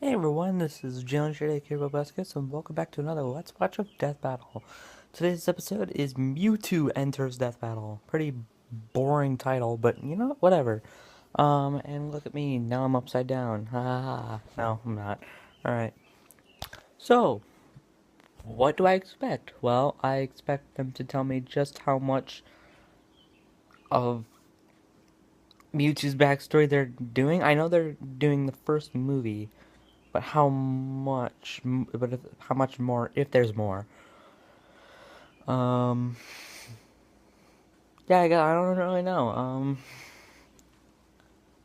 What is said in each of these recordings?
Hey everyone, this is Jalen Shadow the Hedgehog, and welcome back to another Let's Watch of Death Battle. Today's episode is Mewtwo Enters Death Battle. Pretty boring title, but you know, whatever. And look at me, now I'm upside down. Ha ha ha. No, I'm not. Alright. So, what do I expect? Well, I expect them to tell me just how much of Mewtwo's backstory they're doing. I know they're doing the first movie, but how much? How much more? If there's more. Um, yeah, I don't really know.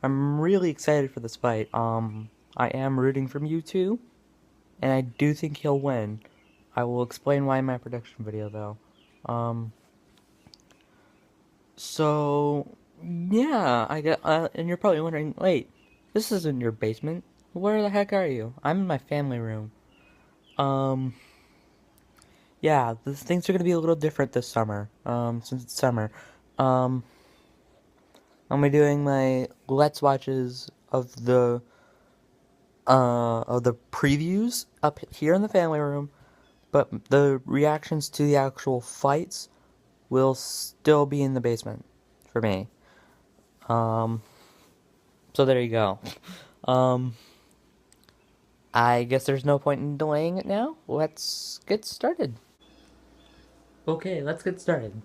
I'm really excited for this fight. I am rooting for Mewtwo, and I do think he'll win. I will explain why in my prediction video, though. Um, so yeah, and you're probably wondering, wait, this isn't your basement. Where the heck are you? I'm in my family room. Um, yeah, things are gonna be a little different this summer. Since it's summer. Um, I'm gonna be doing my Let's Watches of the previews up here in the family room, but the reactions to the actual fights will still be in the basement for me. Um, so there you go. Um, I guess there's no point in delaying it now. Let's get started. Okay, let's get started.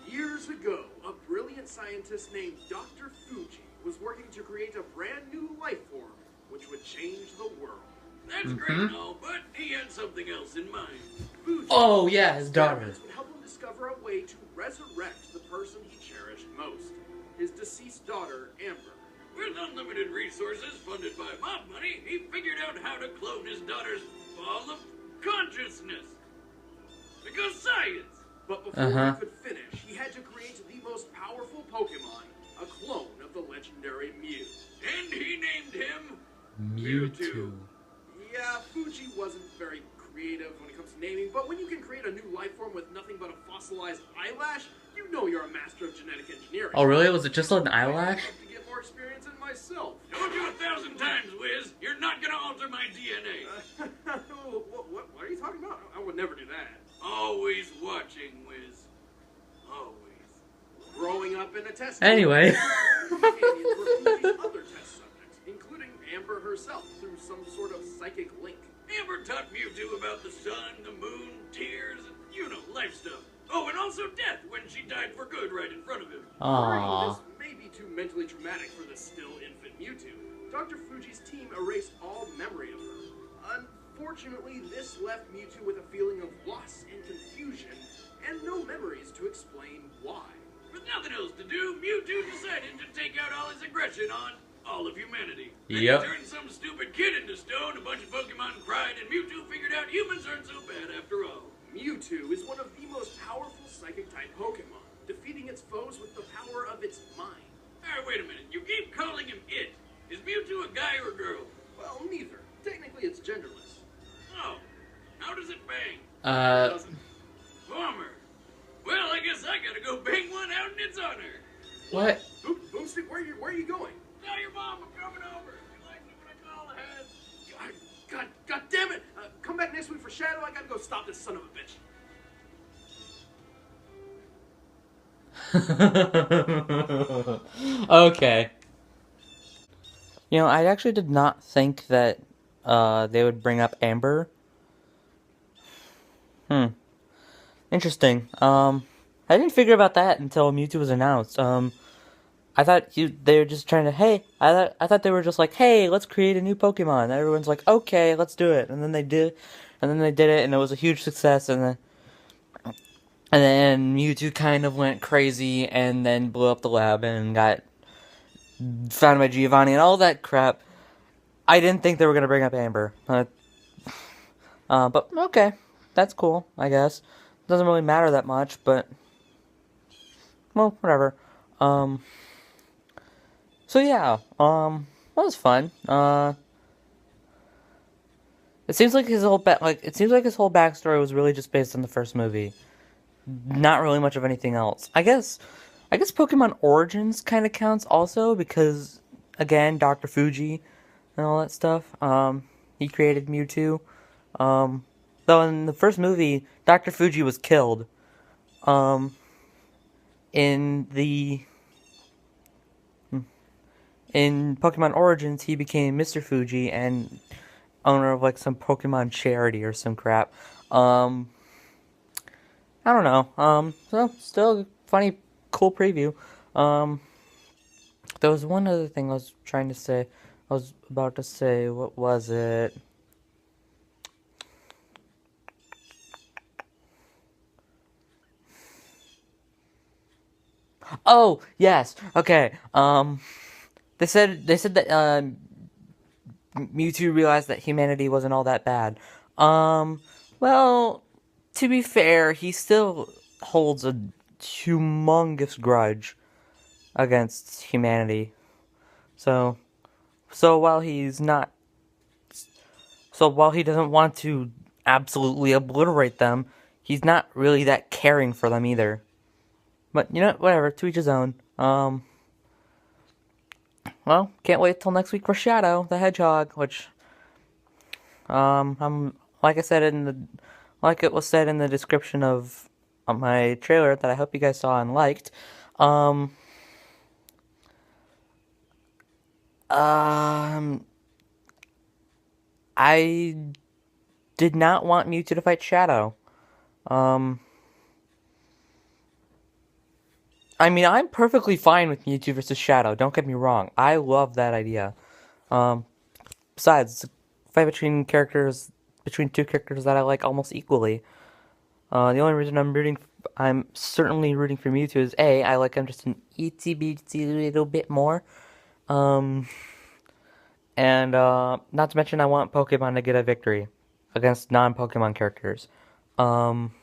Years ago, a brilliant scientist named Dr. Fuji was working to create a brand new life form which would change the world. That's great and all, but he had something else in mind. Fuji Oh yeah, his daughter. would help him discover a way to resurrect the person he cherished most, his deceased daughter, Amber. With unlimited resources funded by mob money, he figured out how to clone his daughter's ball of consciousness. Because science! But before he could finish, he had to create the most powerful Pokemon, a clone of the legendary Mew. And he named him Mewtwo. Yeah, Fuji wasn't very creative when it comes to naming, but when you can create a new life form with nothing but a fossilized eyelash, you know you're a master of genetic engineering. Oh really? Was it just an eyelash? I'd love to get more experience in myself. Told you 1,000 times, Wiz, you're not gonna alter my DNA. What are you talking about? I would never do that. Always watching, Wiz. Always. Growing up in a test Anyway. companions were Fuji's other test subjects, including Amber herself, through some sort of psychic link. Amber taught Mewtwo about the sun, the moon, tears, and, you know, life stuff. Oh, and also death when she died for good right in front of him. Aww. This may be too mentally traumatic for the still infant Mewtwo. Dr. Fuji's team erased all memory of her. Unfortunately, this left Mewtwo with a feeling of loss and confusion, and no memories to explain why. With nothing else to do, Mewtwo decided to take out all his aggression on all of humanity. Then Yep. he turned some stupid kid into stone, a bunch of Pokemon cried, and Mewtwo figured out humans aren't so bad after all. Mewtwo is one of the most powerful psychic-type Pokemon, defeating its foes with the power of its mind. Alright, wait a minute. You keep calling him it. Is Mewtwo a guy or a girl? Well, neither. Technically, it's genderless. Oh. How does it bang? It doesn't. Bummer. Well, I guess I gotta go bang one out in its honor. What? Boomstick, where are you going? Tell your mom I'm coming over. You like me when I call ahead? God damn it! Come back next week for Shadow. I gotta go stop this son of a bitch. Okay. You know, I actually did not think that they would bring up Amber. Interesting. I didn't figure about that until Mewtwo was announced. I thought they were just trying to, hey, I thought they were just like, hey, let's create a new Pokemon. And everyone's like, okay, let's do it. And then they did it, and it was a huge success. And then Mewtwo kind of went crazy, and then blew up the lab and got found by Giovanni and all that crap. I didn't think they were gonna bring up Amber, but okay, that's cool. I guess doesn't really matter that much, but well, whatever. So yeah, that was fun. It seems like his whole backstory was really just based on the first movie. Not really much of anything else. I guess I guess Pokemon Origins kind of counts also because, again, Dr. Fuji and all that stuff. He created Mewtwo. Um, though in the first movie, Dr. Fuji was killed. Um, in the in Pokemon Origins, he became Mr. Fuji and owner of like some Pokemon charity or some crap. Um, I don't know. So still funny, cool preview. Um, there was one other thing I was trying to say. I was about to say, what was it? Oh, yes. Okay. They said that Mewtwo realized that humanity wasn't all that bad. Um, well, to be fair, he still holds a humongous grudge against humanity. So, so while he's not, so while he doesn't want to absolutely obliterate them, he's not really that caring for them either. But you know, whatever. To each his own. Well, can't wait till next week for Shadow the Hedgehog, which I'm like I said in the like it was said in the description of my trailer that I hope you guys saw and liked. Um, um, I did not want Mewtwo to fight Shadow. Um, I mean, I'm perfectly fine with Mewtwo versus Shadow. Don't get me wrong. I love that idea. Um, besides, it's a fight between two characters that I like almost equally. The only reason I'm certainly rooting for Mewtwo is A, I like him just an itsy bitsy little bit more. Um, and not to mention I want Pokemon to get a victory against non-Pokemon characters. Um,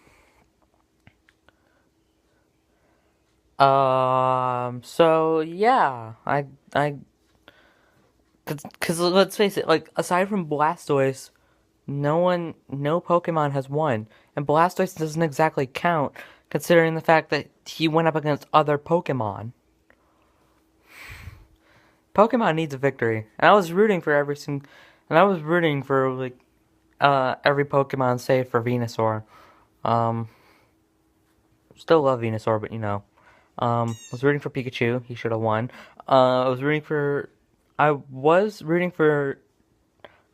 so yeah, cause let's face it, like aside from Blastoise, no Pokemon has won, and Blastoise doesn't exactly count considering the fact that he went up against other Pokemon. Pokemon needs a victory, and I was rooting for like every Pokemon save for Venusaur. Um, still love Venusaur, but you know, was rooting for Pikachu. He should have won. I was rooting for, I was rooting for,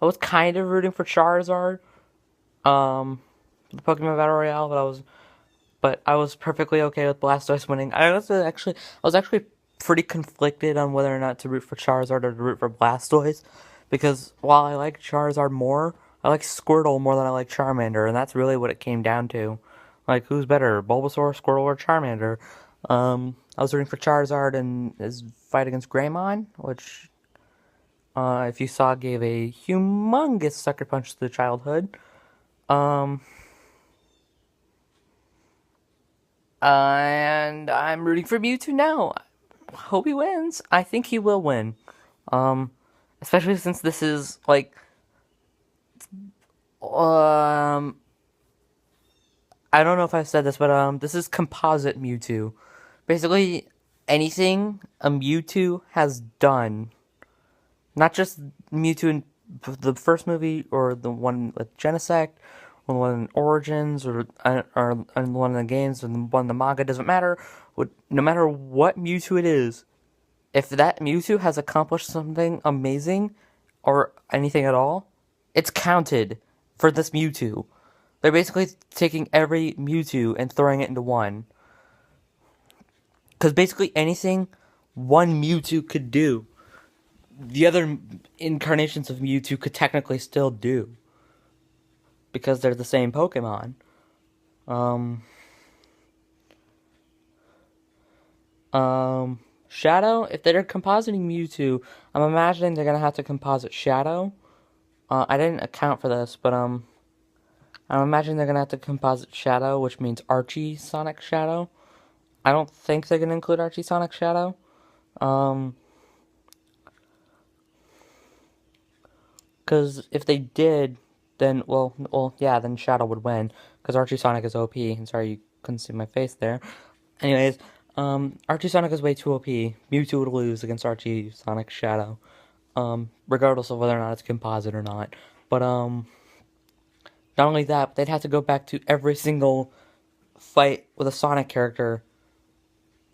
I was kind of rooting for Charizard. The Pokemon Battle Royale, but I was perfectly okay with Blastoise winning. I was actually pretty conflicted on whether or not to root for Charizard or to root for Blastoise, because while I like Charizard more, I like Squirtle more than I like Charmander, and that's really what it came down to. Like, who's better, Bulbasaur, Squirtle, or Charmander? I was rooting for Charizard in his fight against Greymon, which, if you saw, gave a humongous sucker punch to the childhood. Um, and I'm rooting for Mewtwo now. Hope he wins. I think he will win. Um, especially since this is like, um, I don't know if I said this, but this is composite Mewtwo. Basically, anything a Mewtwo has done, not just Mewtwo in the first movie or the one with Genesect, or the one in Origins, or the one in the games, or the one in the manga, doesn't matter. No matter what Mewtwo it is, if that Mewtwo has accomplished something amazing or anything at all, it's counted for this Mewtwo. They're basically taking every Mewtwo and throwing it into one. Because basically anything one Mewtwo could do, the other incarnations of Mewtwo could technically still do. Because they're the same Pokemon. Um, Shadow, if they're compositing Mewtwo, I'm imagining they're gonna have to composite Shadow. I didn't account for this, but I'm imagining they're gonna have to composite Shadow, which means Archie Sonic Shadow. I don't think they're gonna include Archie Sonic Shadow. Because if they did, then yeah, then Shadow would win. Because Archie Sonic is OP. And sorry you couldn't see my face there. Anyways, Archie Sonic is way too OP. Mewtwo would lose against Archie Sonic Shadow. Regardless of whether or not it's composite or not. But not only that, but they'd have to go back to every single fight with a Sonic character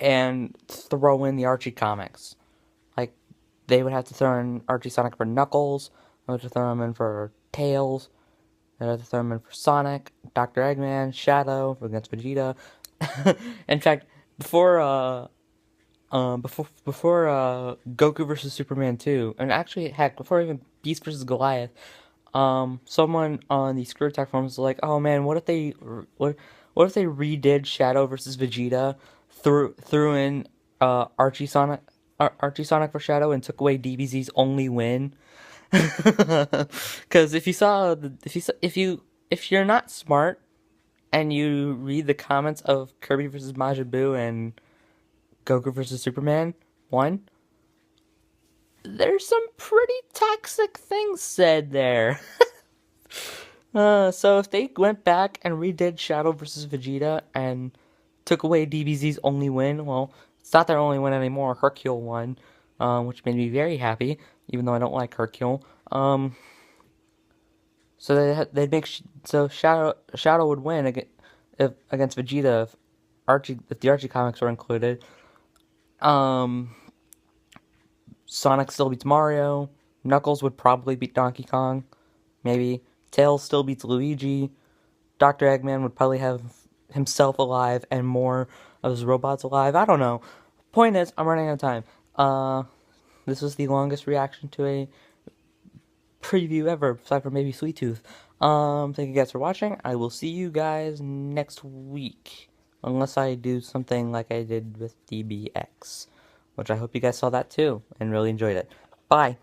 and throw in the Archie comics. Like, they would have to throw in Archie Sonic for Knuckles, they would have to throw him in for Tails, they would have to throw him in for Sonic, Dr. Eggman, Shadow against Vegeta. In fact, before Goku versus Superman 2, and actually, heck, before even Beast versus Goliath, someone on the Screw Attack forums was like, "Oh man, what if they redid Shadow versus Vegeta, threw in Archie Sonic for Shadow and took away DBZ's only win?" Because if you're not smart and you read the comments of Kirby versus Majin Buu and Goku versus Superman 1, there's some pretty toxic things said there. So if they went back and redid Shadow versus Vegeta and took away DBZ's only win, well, it's not their only win anymore. Hercule won, which made me very happy, even though I don't like Hercule. So they'd make so Shadow would win against Vegeta if the Archie comics were included. Sonic still beats Mario. Knuckles would probably beat Donkey Kong. Maybe. Tails still beats Luigi. Dr. Eggman would probably have himself alive and more of his robots alive. I don't know. Point is, I'm running out of time. This was the longest reaction to a preview ever, aside from maybe Sweet Tooth. Thank you guys for watching. I will see you guys next week. Unless I do something like I did with DBX. Which I hope you guys saw that too and really enjoyed it. Bye.